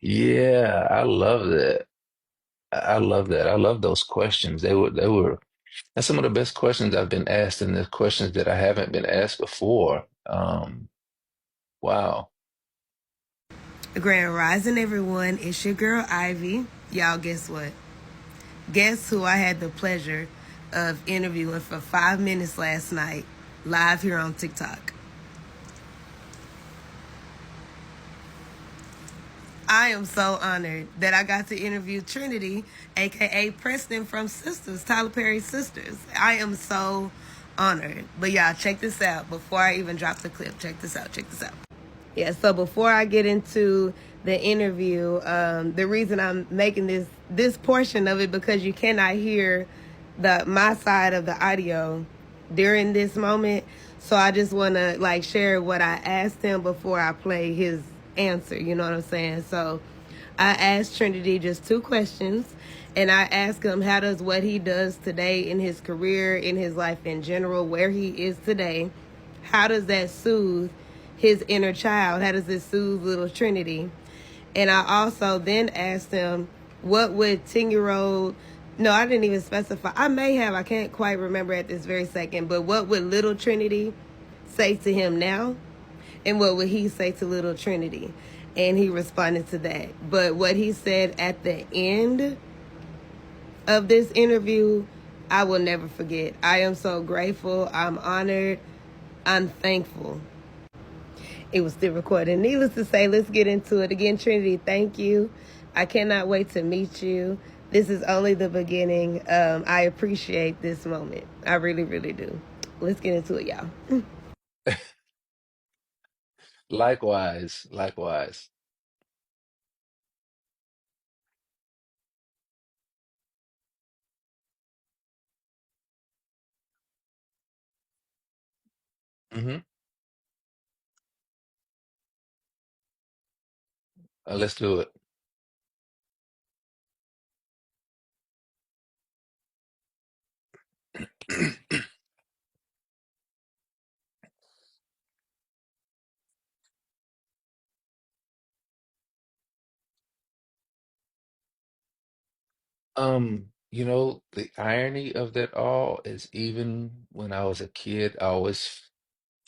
Yeah, I love that. I love that. I love those questions. They were that's some of the best questions I've been asked, and the questions that I haven't been asked before. Wow. Grand Rising, everyone. It's your girl Ivy. Y'all, guess what? Guess who I had the pleasure of interviewing for 5 minutes last night, live here on TikTok? I am so honored that I got to interview Trinity, aka Preston from SISTAS, Tyler Perry's sisters. I am so honored. But y'all, check this out. Before I even drop the clip, check this out. Check this out. Yeah, so before I get into the interview, the reason I'm making this portion of it because you cannot hear the my side of the audio during this moment. So I just want to like share what I asked him before I play his answer. You know what I'm saying? So I asked Trinity just two questions, and I asked him how does what he does today in his career, in his life in general, where he is today, how does that soothe his inner child? How does it soothe little Trinity? And I also then asked him, what would 10-year-old, no, I didn't even specify. I may have, I can't quite remember at this very second, but what would little Trinity say to him now? And what would he say to little Trinity? And he responded to that. But what he said at the end of this interview, I will never forget. I am so grateful. I'm honored. I'm thankful. It was still recording. Needless to say, let's get into it. Again, Trinity, thank you. I cannot wait to meet you. This is only the beginning. I appreciate this moment. I really, really do. Let's get into it, y'all. Likewise, likewise. Hmm. Let's do it. The irony of that all is even when I was a kid, I always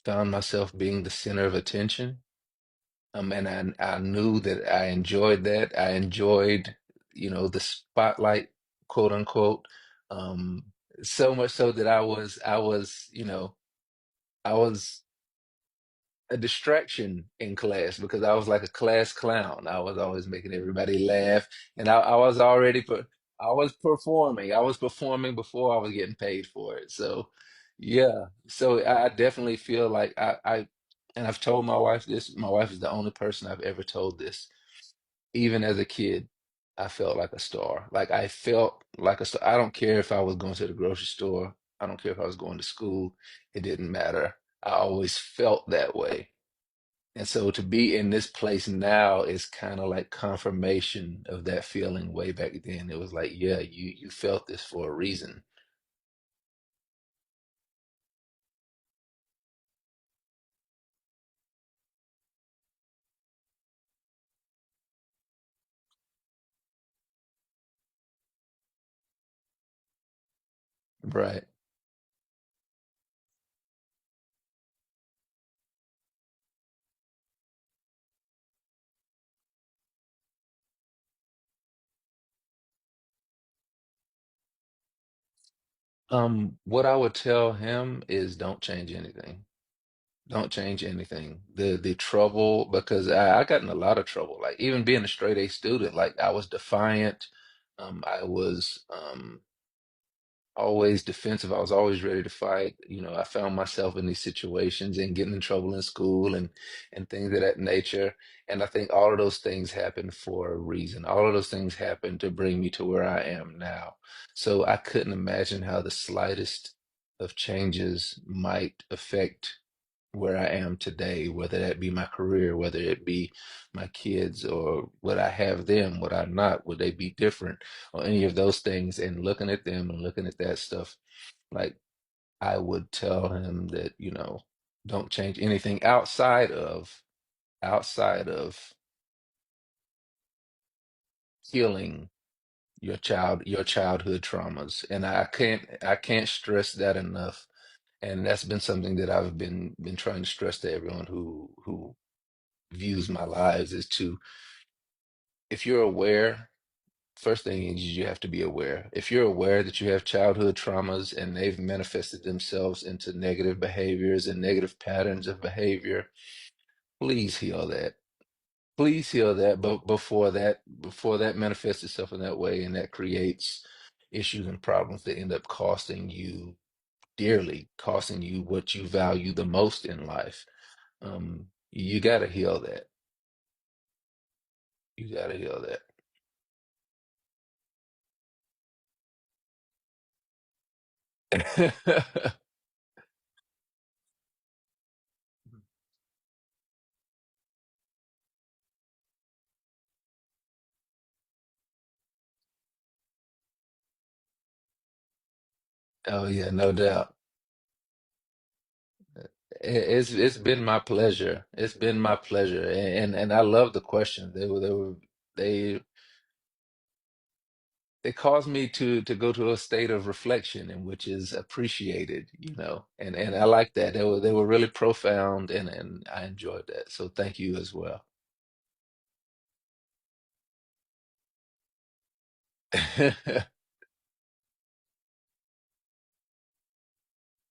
found myself being the center of attention. And I knew that I enjoyed that. I enjoyed, the spotlight, quote unquote. Um, so much so that I was a distraction in class because I was like a class clown. I was always making everybody laugh, and I was performing. I was performing before I was getting paid for it. So, yeah. So I definitely feel like and I've told my wife this. My wife is the only person I've ever told this. Even as a kid, I felt like a star. Like I felt like a star. I don't care if I was going to the grocery store. I don't care if I was going to school. It didn't matter. I always felt that way. And so to be in this place now is kind of like confirmation of that feeling way back then. It was like, yeah, you felt this for a reason. Right. What I would tell him is don't change anything. Don't change anything. The trouble, because I got in a lot of trouble. Like even being a straight A student, like I was defiant. I was always defensive. I was always ready to fight. I found myself in these situations and getting in trouble in school and things of that nature. And I think all of those things happened for a reason. All of those things happened to bring me to where I am now. So I couldn't imagine how the slightest of changes might affect where I am today, whether that be my career, whether it be my kids, or would I have them, would I not, would they be different, or any of those things. And looking at them and looking at that stuff, like I would tell him that, don't change anything outside of healing your childhood traumas. And I can't stress that enough. And that's been something that I've been trying to stress to everyone who views my lives is to, if you're aware, first thing is you have to be aware. If you're aware that you have childhood traumas and they've manifested themselves into negative behaviors and negative patterns of behavior, please heal that. Please heal that, but before that manifests itself in that way, and that creates issues and problems that end up costing you dearly, costing you what you value the most in life. You got to heal that. You got to heal that. Oh yeah, no doubt. It's been my pleasure. It's been my pleasure, and I love the question. They they caused me to go to a state of reflection, and which is appreciated, and I like that. They were really profound, and I enjoyed that. So thank you as well.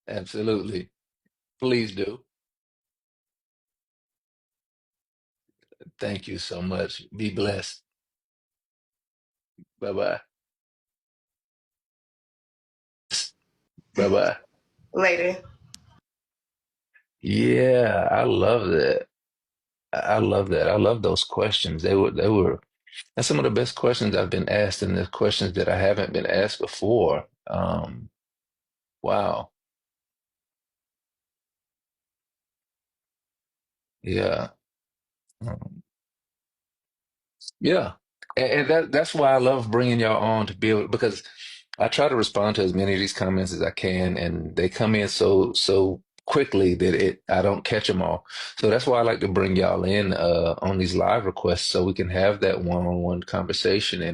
Absolutely. Please do. Thank you so much. Be blessed. Bye bye. Bye bye. Later. Yeah, I love that. I love that. I love those questions. They were that's some of the best questions I've been asked, and the questions that I haven't been asked before. Wow. Yeah. Um, yeah. And that's why I love bringing y'all on to be able, because I try to respond to as many of these comments as I can, and they come in so quickly that I don't catch them all. So that's why I like to bring y'all in on these live requests so we can have that one-on-one conversation. And